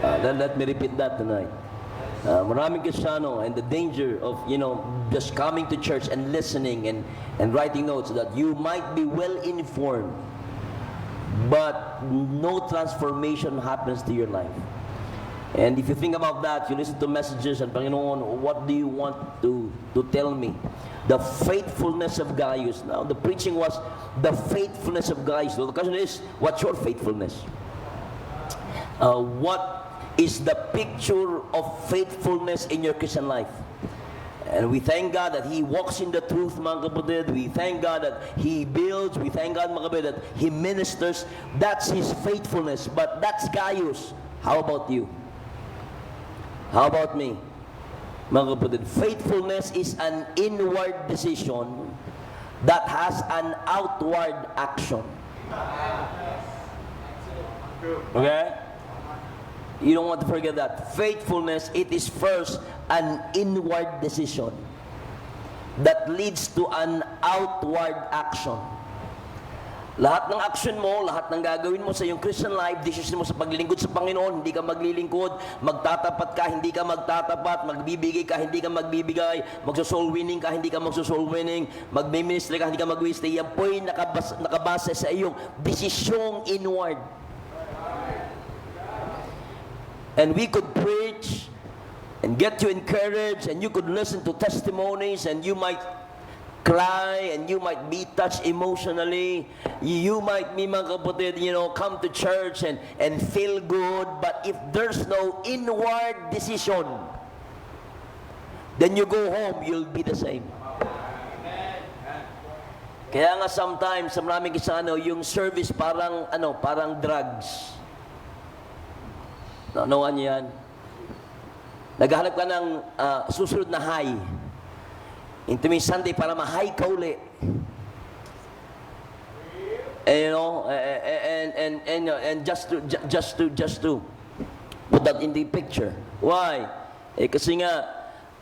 Let me repeat that tonight. Maraming kasano, and the danger of just coming to church and listening and writing notes, that you might be well informed, but no transformation happens to your life. And if you think about that, you listen to messages, and Panginoon, what do you want to tell me? The faithfulness of Gaius. Now, the preaching was the faithfulness of Gaius. So the question is, what's your faithfulness? What is the picture of faithfulness in your Christian life? And we thank God that He walks in the truth, mga kapatid. We thank God that He builds. We thank God, mga kapatid, that He ministers. That's His faithfulness. But that's Gaius. How about you? How about me? Mga kapatid, faithfulness is an inward decision that has an outward action. Okay? You don't want to forget that. Faithfulness, it is first an inward decision that leads to an outward action. Lahat ng action mo, lahat ng gagawin mo sa iyong Christian life, decision mo sa paglilingkod sa Panginoon, hindi ka maglilingkod, magtatapat ka, hindi ka magtatapat, magbibigay ka, hindi ka magbibigay, magso-soul winning ka, hindi ka magso-soul winning, magme-ministry ka, hindi ka mag-ministry, yan po'y nakabase sa iyong desisyong inward. And we could preach and get you encouraged, and you could listen to testimonies, and you might cry, and you might be touched emotionally. You might be, mga kapatid, come to church and feel good. But if there's no inward decision, then you go home, you'll be the same. Kaya nga sometimes, sa maraming isa, yung service parang drugs. Naunawan niyo yan? Naghahanap ka ng susunod na high. Into me Sunday para ma-high ka uli. And just to put that in the picture. Why? Kasi nga,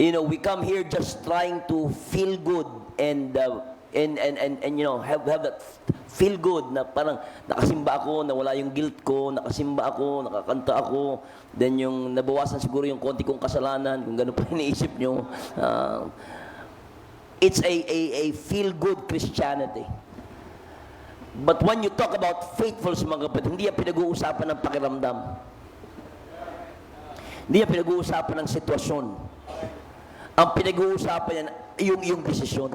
we come here just trying to feel good and have that feel good na parang nakasimba ako, nawala yung guilt ko, nakasimba ako, nakakanta ako, then yung nabawasan siguro yung konti kong kasalanan, kung gano'n pa iniisip nyo. It's a feel-good Christianity. But when you talk about faithfulness, mga kapatid, hindi yan pinag-uusapan ng pakiramdam. Hindi yan pinag-uusapan ng sitwasyon. Ang pinag-uusapan yan, yung desisyon.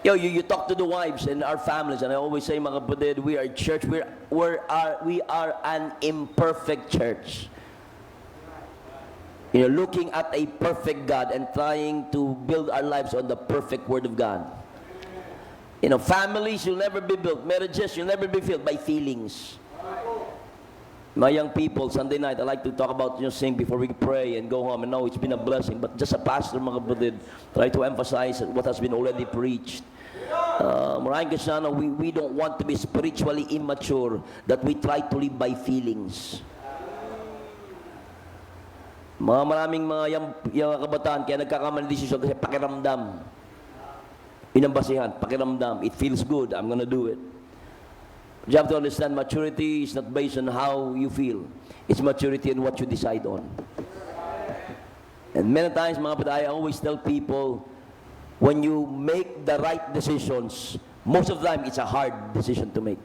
You talk to the wives and our families, and I always say, mga kapatid, we are church, we are an imperfect church. Looking at a perfect God and trying to build our lives on the perfect Word of God. Families will never be built. Marriages will never be filled by feelings. My young people, Sunday night, I like to talk about sing before we pray and go home. And no, it's been a blessing. But just a pastor, mga kapatid, try to emphasize what has been already preached. Maraming kasana, we don't want to be spiritually immature, that we try to live by feelings. Maraming mga yung kabataan, kaya nagkakamali desisyon kasi pakiramdam. Inambasihan, pakiramdam. It feels good, I'm gonna do it. You have to understand, maturity is not based on how you feel. It's maturity on what you decide on. And many times, mga kapatid, I always tell people, when you make the right decisions, most of the time, it's a hard decision to make.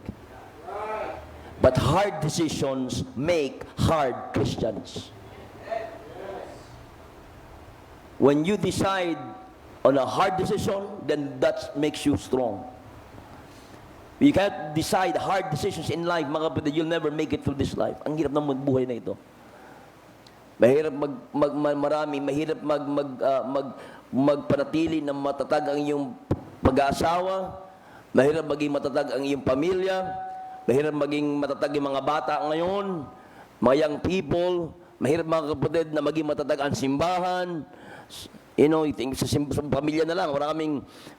But hard decisions make hard Christians. When you decide on a hard decision, then that makes you strong. You can't decide hard decisions in life, mga kapatid, you'll never make it through this life. Ang hirap ng magbuhay na ito. Mahirap mahirap magpanatili ng matatag ang iyong pag-aasawa, mahirap maging matatag ang iyong pamilya, mahirap maging matatag yung mga bata ngayon, mga young people, mahirap mga kapatid na maging matatag ang simbahan. Sa pamilya na lang,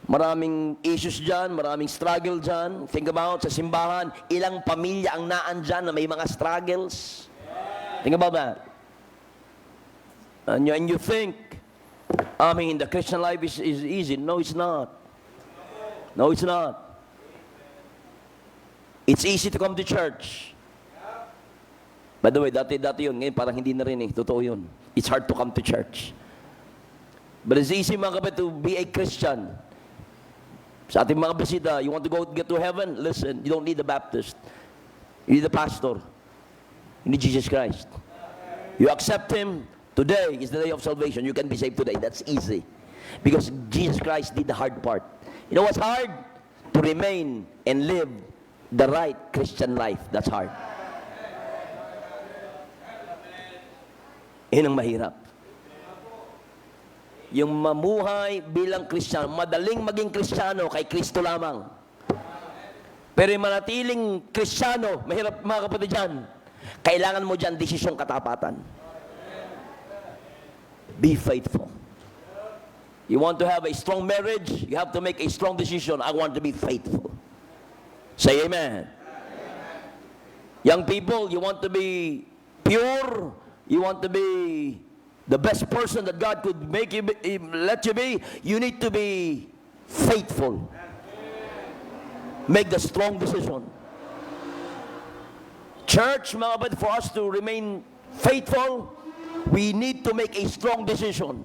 maraming issues dyan, maraming struggle dyan. Think about, sa simbahan, ilang pamilya ang naan dyan na may mga struggles. Think about that. And you think, the Christian life is easy. No, it's not. No, it's not. It's easy to come to church. By the way, dati yun. Ngayon, parang hindi na rin eh. Totoo yun. It's hard to come to church. But it's easy, mga kapatid, to be a Christian. Sa ating mga bisita, you want to get to heaven? Listen, you don't need the Baptist. You need the pastor. You need Jesus Christ. You accept Him, today is the day of salvation. You can be saved today. That's easy. Because Jesus Christ did the hard part. You know what's hard? To remain and live the right Christian life. That's hard. Yun ang mahirap. Yung mamuhay bilang Kristiyano, madaling maging Kristiyano kay Kristo lamang. Pero yung manatiling Kristiyano, mahirap mga kapatid dyan. Kailangan mo dyan desisyong katapatan. Be faithful. You want to have a strong marriage, you have to make a strong decision. I want to be faithful. Say amen. Young people, you want to be pure, you want to be the best person that God could make you let you be, you need to be faithful. Make the strong decision. Church, mga kapatid, for us to remain faithful, we need to make a strong decision.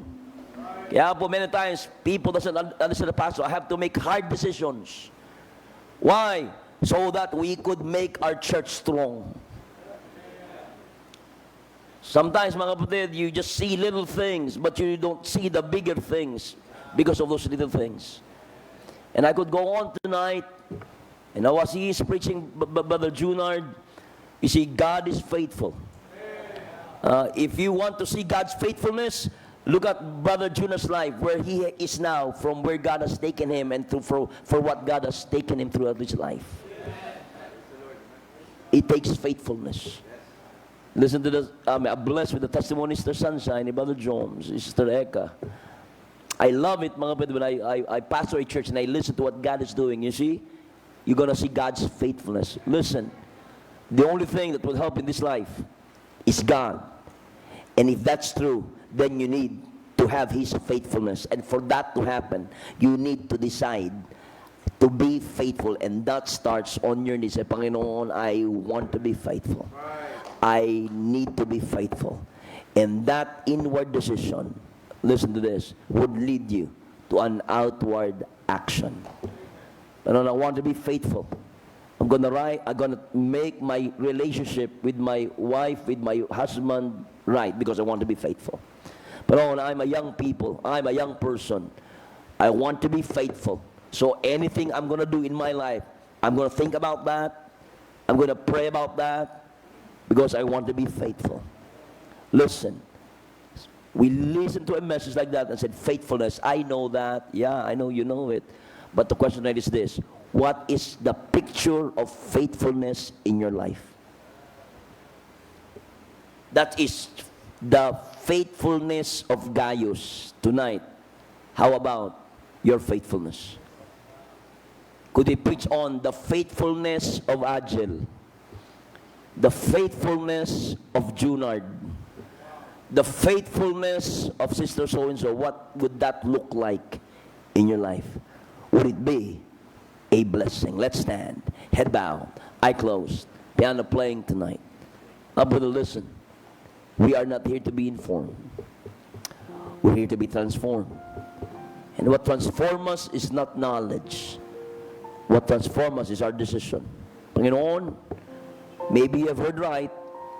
Kaya po, many times, people doesn't understand the pastor. I have to make hard decisions. Why? So that we could make our church strong. Sometimes, mga kapatid, you just see little things, but you don't see the bigger things because of those little things. And I could go on tonight, and as he is preaching, Brother Junard, you see, God is faithful. If you want to see God's faithfulness, look at Brother Junard's life, where he is now, from where God has taken him, and for what God has taken him throughout his life. It takes faithfulness. Listen to this. I'm blessed with the testimony, Sister Sunshine, Brother Jones, Sister Eka. I love it, mga kapatid, when I pastor a church and I listen to what God is doing. You see, you're going to see God's faithfulness. Listen, the only thing that will help in this life is God. And if that's true, then you need to have His faithfulness. And for that to happen, you need to decide to be faithful. And that starts on your knees. Say, Panginoon, I want to be faithful. I need to be faithful. And that inward decision, listen to this, would lead you to an outward action. Panginoon, I want to be faithful. I'm gonna make my relationship with my wife, with my husband right, because I want to be faithful. Panginoon, I'm a young people. I'm a young person. I want to be faithful. So anything I'm gonna do in my life, I'm gonna think about that. I'm gonna pray about that, because I want to be faithful. Listen, we listened to a message like that and said, faithfulness, I know that. Yeah, I know you know it. But the question is this: what is the picture of faithfulness in your life? That is the faithfulness of Gaius tonight. How about your faithfulness? Could he preach on the faithfulness of Agil, the faithfulness of Junard, the faithfulness of Sister so-and-so? What would that look like in your life? Would it be a blessing? Let's stand, head bowed, eye closed, piano playing tonight. Now, brother, listen. We are not here to be informed. We're here to be transformed. And what transforms us is not knowledge. What transforms us is our decision. Panginoon, maybe you have heard right,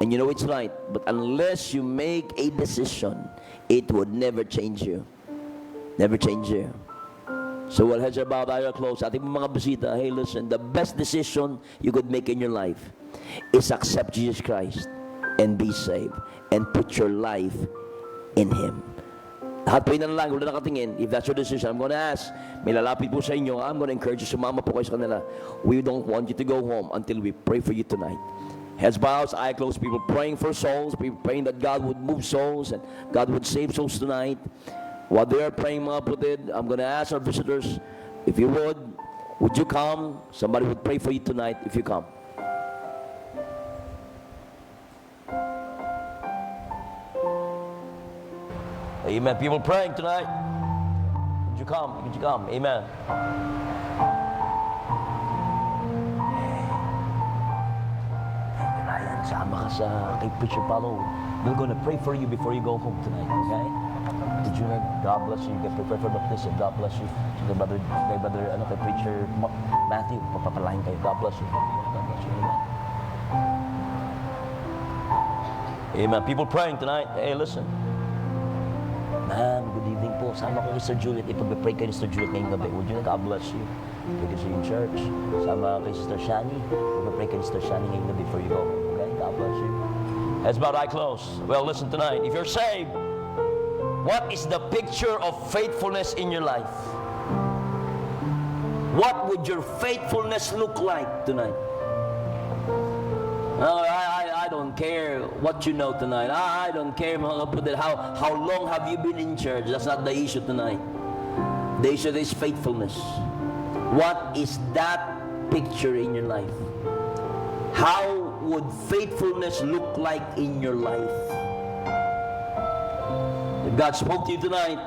and you know it's right, but unless you make a decision, it would never change you. Never change you. So while heads are bowed, eyes are closed, ating mga bisita, hey listen, the best decision you could make in your life is accept Jesus Christ and be saved and put your life in Him. Lahat po yun na lang, wala nakatingin. If that's your decision, I'm going to ask, may lalapit po sa inyo, I'm going to encourage you, sumama po kayo sa kanila. We don't want you to go home until we pray for you tonight. Heads bowed, eyes closed, people praying for souls, people praying that God would move souls and God would save souls tonight. While they are praying, mga kapatid, I'm going to ask our visitors, if you would you come? Somebody would pray for you tonight if you come. Amen. People praying tonight. Would you come? Would you come? Amen. Ryan, sama ka sa kay Preacher Paulo. We're gonna pray for you before you go home tonight, okay? Did you hear? God bless you. Get prepared for the place. God bless you. Kay brother, kay Preacher Matthew, papapalain kayo. God bless you. God bless you. Amen. People praying tonight. Hey, listen. Ma'am, good evening po. Sama ko kay Sister Juliet. Ipag-pray kayo ni Sister Juliet ngayong gabi. Would you like? God bless you. Good to see you in church. Sama kay Sister Shani. Ipag-pray kayo ni Sister Shani ngayong gabi before you go home. Okay? God bless you. Heads bowed, eye closed. Well, listen tonight. If you're saved, what is the picture of faithfulness in your life? What would your faithfulness look like tonight? I don't care what you know tonight. I don't care how long have you been in church. That's not the issue tonight. The issue is faithfulness. What is that picture in your life? How would faithfulness look like in your life? If God spoke to you tonight,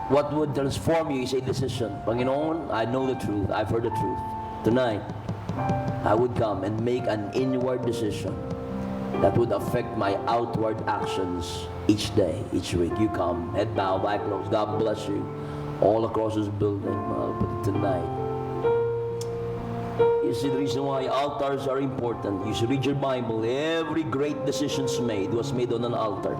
what would transform you is a decision. Panginoon, I know the truth. I've heard the truth. Tonight, I would come and make an inward decision that would affect my outward actions each day, each week. You come, head bowed, eye closed. God bless you all across this building tonight. You see, the reason why altars are important, you should read your Bible. Every great decision made was made on an altar.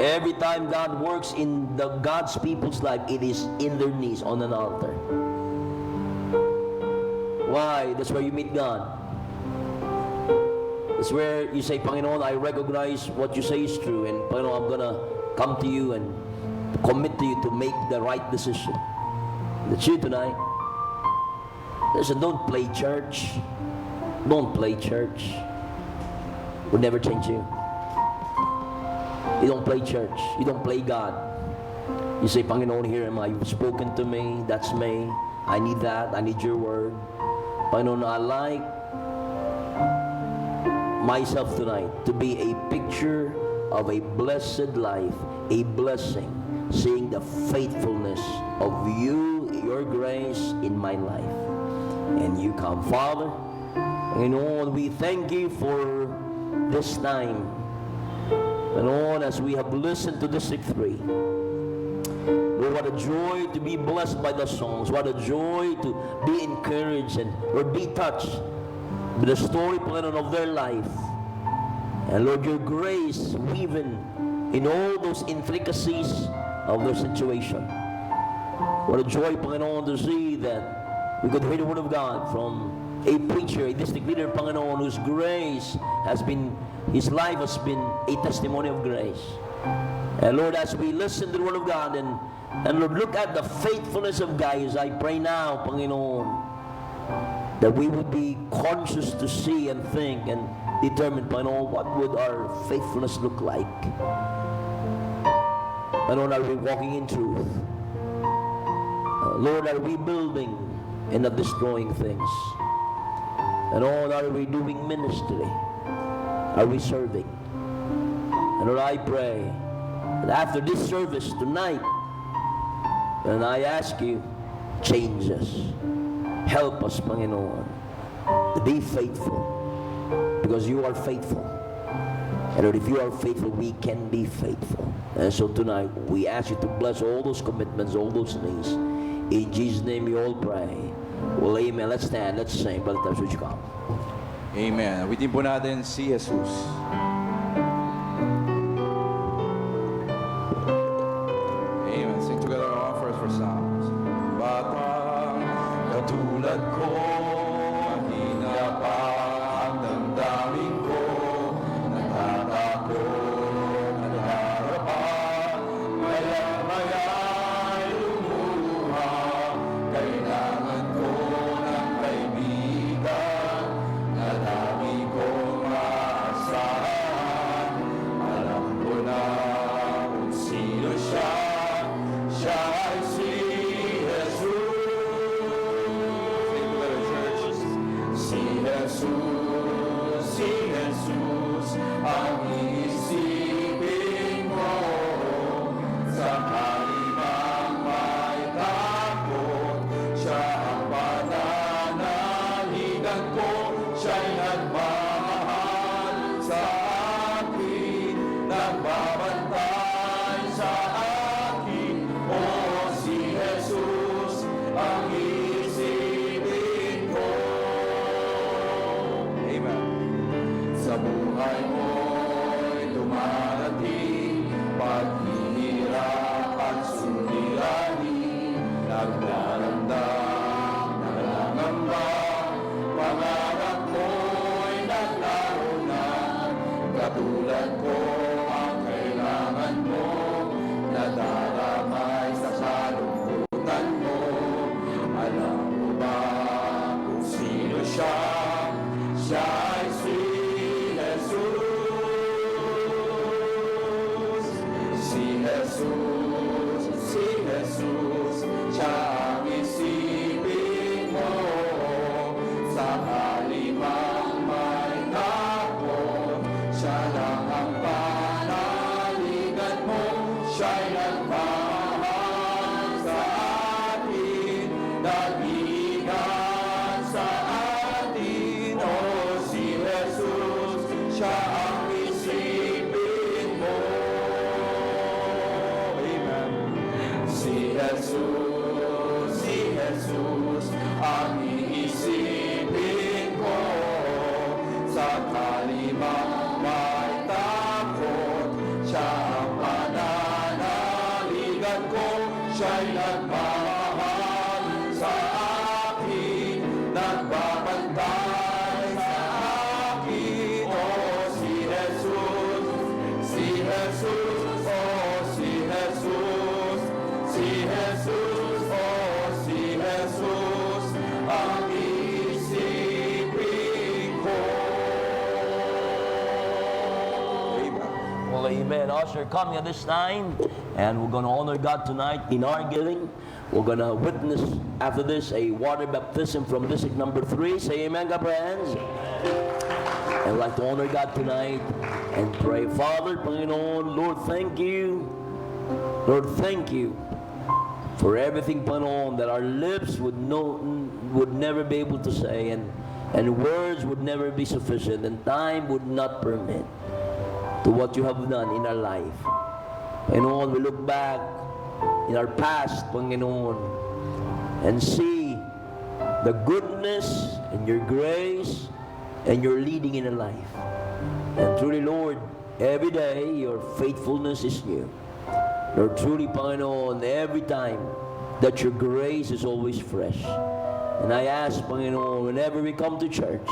Every time God works in God's people's life, it is in their knees on an altar. Why? That's where you meet God. It's where you say, Panginoon, I recognize what you say is true, and Panginoon, I'm gonna come to you and commit to you to make the right decision. That's you tonight. Listen, don't play church. Don't play church. It will never change you. You don't play church. You don't play God. You say, Panginoon, here am I. You've spoken to me. That's me. I need that. I need your word. Panginoon, I like myself tonight to be a picture of a blessed life, a blessing, seeing the faithfulness of you, your grace in my life. And you come, Father, Panginoon, we thank you for this time. Panginoon, as we have listened to the 6:3, Lord, what a joy to be blessed by the songs. What a joy to be encouraged and, Lord, be touched with the story, Panginoon, of their life. And Lord, your grace weaving in all those intricacies of their situation. What a joy, Panginoon, to see that we could hear the word of God from a preacher, a district leader, Panginoon, whose grace has been, his life has been a testimony of grace. And Lord, as we listen to the word of God and Lord, look at the faithfulness of guys, I pray now, Panginoon, that we would be conscious to see and think and determine, Panginoon, what would our faithfulness look like? Panginoon, are we walking in truth? Lord, are we building and not destroying things? And Lord, are we doing ministry? Are we serving? And Lord, I pray that after this service tonight, and I ask you, change us. Help us, Panginoon, to be faithful, because you are faithful. And Lord, if you are faithful, we can be faithful. And so tonight, we ask you to bless all those commitments, all those needs. In Jesus' name we all pray. Well, amen. Let's stand, let's sing. Brother Tabs, would you come? Amen. Awitin po natin si Jesus. Amen. Sing together our first for Psalms. Batang katulad ko, mahina pa ang damdamin ko, natatakot at harapan, maya-maya'y lumuha, kailangan ko ng kaibigan, na dami kong maasahan, alam ko na kung sino siya, siya ay si Jesus. Sing together, church. Si Jesus, si Jesus, ang iisipin mo, sakali mang may takot, siya ang pananaligan ko, siya'y nagmamahal sa akin, nagbabantay sa akin. O si Jesus, ang iisipin ko. Amen. Sa buhay mo'y dumarating paghihirap at suliranin, nagdaramdam ng langamba, pangarap mo'y naglaro na, katulad ko ang kailangan mo, nadaramay sa kalungkutan mo. Alam mo ba kung sino siya? Siya ay si Jesus. Si Jesus, si Jesus, siya ang isipin mo, sakali mang may takot, siya lang ang panaligan mo, siya'y nagmamahal sa atin, nag-iingat sa atin. O si Jesus, siya ang isipin mo. Amen. Si Jesus, si Jesus, ang iisipin ko, sakali mang may takot, siya ang pananaligan ko, siya'y nagmamahal sa akin, nagbabantay sa akin. O si Jesus, si Jesus, o si Jesus, si Jesus, o si Jesus, ang isipin ko. Amen. Well, amen. Usher, coming at this time, and we're going to honor God tonight in our giving. We're going to witness after this a water baptism from district number 3. Say amen, God, friends. And we'd like to honor God tonight and pray. Father, Panginoon, Lord, thank you. Lord, thank you for everything, Panginoon, that our lips would never be able to say, and words would never be sufficient, and time would not permit to what you have done in our life. And Lord, we look back in our past, Panginoon, and see the goodness and your grace and your leading in our life. And truly, Lord, every day your faithfulness is new. Lord, truly, Panginoon, every time that your grace is always fresh. And I ask, Panginoon, whenever we come to church,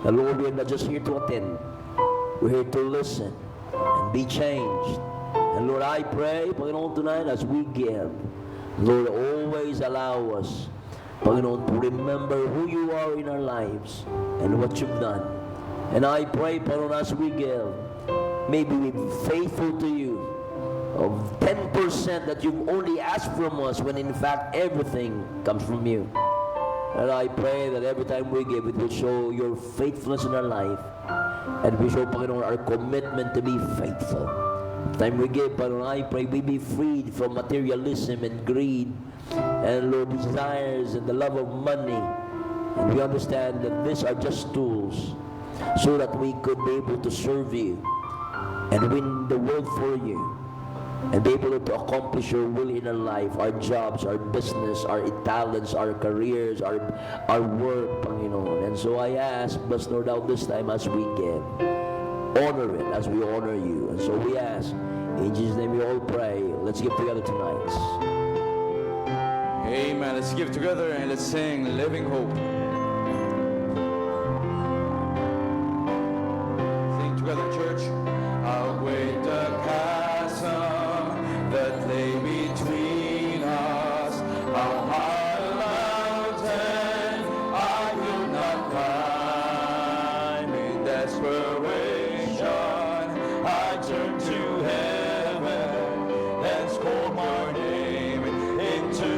the Lord, we're not just here to attend. We're here to listen and be changed. And Lord, I pray, Panginoon, tonight as we give, Lord, always allow us, Panginoon, to remember who you are in our lives and what you've done. And I pray, Panginoon, as we give, may we be faithful to you of 10% that you've only asked from us when in fact everything comes from you. And I pray that every time we give, it will show your faithfulness in our life. And we show, Panginoon, our commitment to be faithful. Every time we give, Panginoon, I pray we be freed from materialism and greed and, Lord, desires and the love of money. And we understand that these are just tools so that we could be able to serve you and win the world for you and be able to accomplish your will in our life, our jobs, our business, our talents, our careers, our work, Panginoon. And so I ask, bless Lord, out this time as we give, honor it as we honor you. And so we ask, in Jesus' name we all pray. Let's give together tonight. Amen. Let's give together and let's sing Living Hope. Sing together, church. Outweigh the chasm that lay between us. How high a mountain I will not climb. In desperation I turn to heaven and score my name into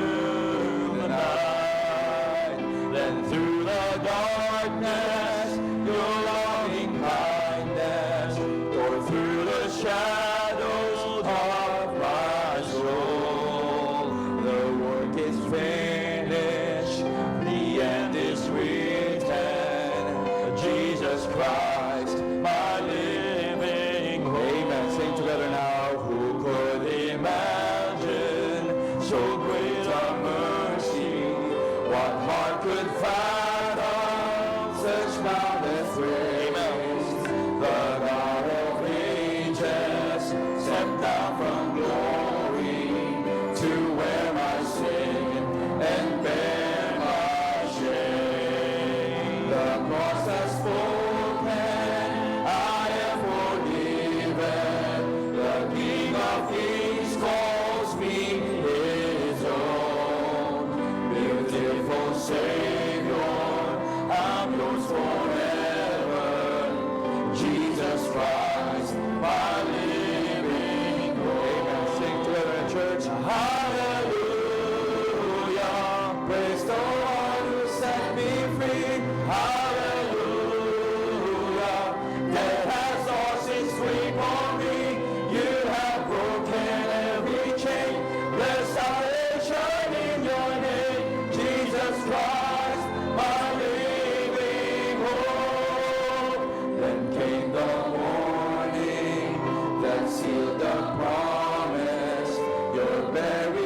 the night. Then through the darkness your loving kindness tore through the shadows of my soul. The work is finished, the end is written. Jesus Christ, my living hope. Amen. Sing together now. Who could imagine so great a mercy? What heart could fathom such boundless grace? The God of ages stepped down from glory to wear my sin and bear my shame. The cross has spoken, I am forgiven. The King of Kings calls me his own. Beautiful Savior, I'm yours forever. Jesus Christ, my living hope. Amen. Sing together in church. Hallelujah. Praise the one who set me free. Hallelujah. Death has lost its grip on me. You have broken every chain. There's salvation in your name. Jesus Christ, my living hope. Then came the morning that sealed the promise. Your very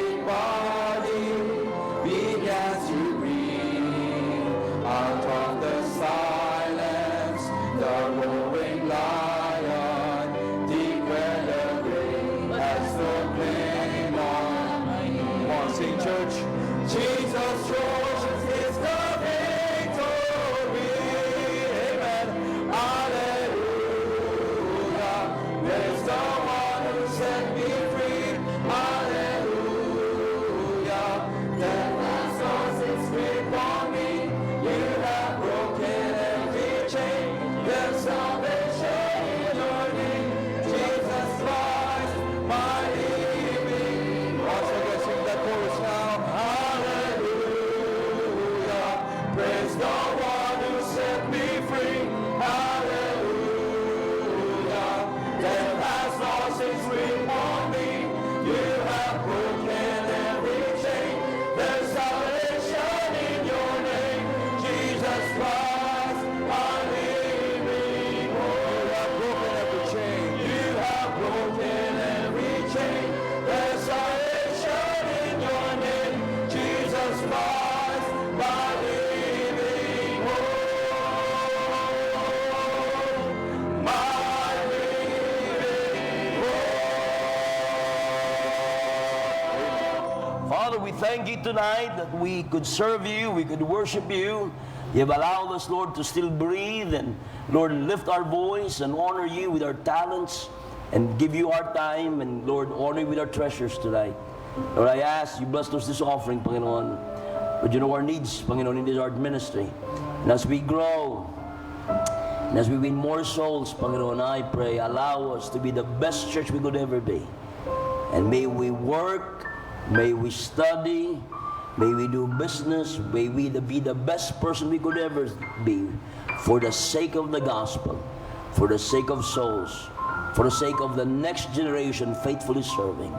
we thank you tonight that we could serve you, we could worship you. You've allowed us, Lord, to still breathe and, Lord, lift our voice and honor you with our talents and give you our time and, Lord, honor you with our treasures tonight. Lord, I ask you bless us this offering, Panginoon. Lord, you know our needs, Panginoon, in this art ministry. And as we grow, and as we win more souls, Panginoon, I pray, allow us to be the best church we could ever be. And may we work, may we study, may we do business, may we be the best person we could ever be for the sake of the gospel, for the sake of souls, for the sake of the next generation faithfully serving.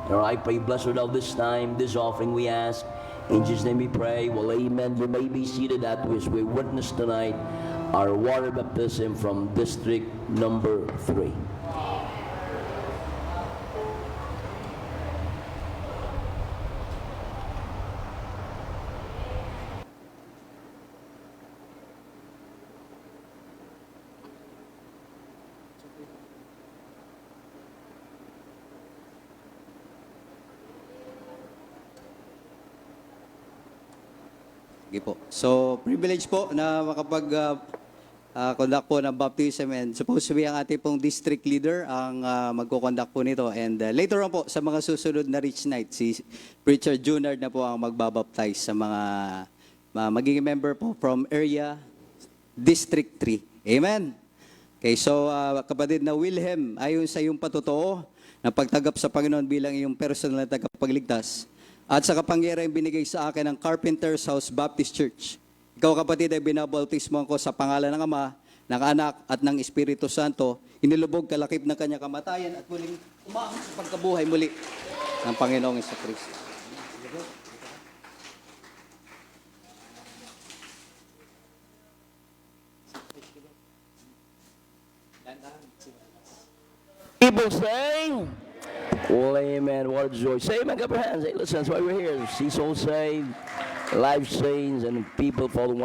Lord, I pray, bless her out this time, this offering we ask. In Jesus' name we pray. Well, amen. You may be seated at which we witness tonight our water baptism from district number 3. Sige po. So, privilege po na conduct po ng baptism, and supposed to be ang ating pong district leader ang magko-conduct po nito. And later on po, sa mga susunod na Rich Night, si Preacher Junard na po ang magbabaptize sa mga magiging member po from area District 3. Amen? Okay, so kapatid na Wilhelm, ayon sa iyong patotoo na pagtagap sa Panginoon bilang iyong personal na tagapagligtas, at sa kapangyarihang binigay sa akin ng Carpenter's House Baptist Church. Ikaw, kapatid, ay binabautismo ko sa pangalan ng Ama, ng Anak, at ng Espiritu Santo, inilubog kalakip ng kanyang kamatayan at muling umaang sa pagkabuhay muli ng Panginoong Jesucristo. People say, well, amen. What a joy. Say amen. Clap your hands. Hey, listen, that's why we're here. See souls saved, lives changed, and people following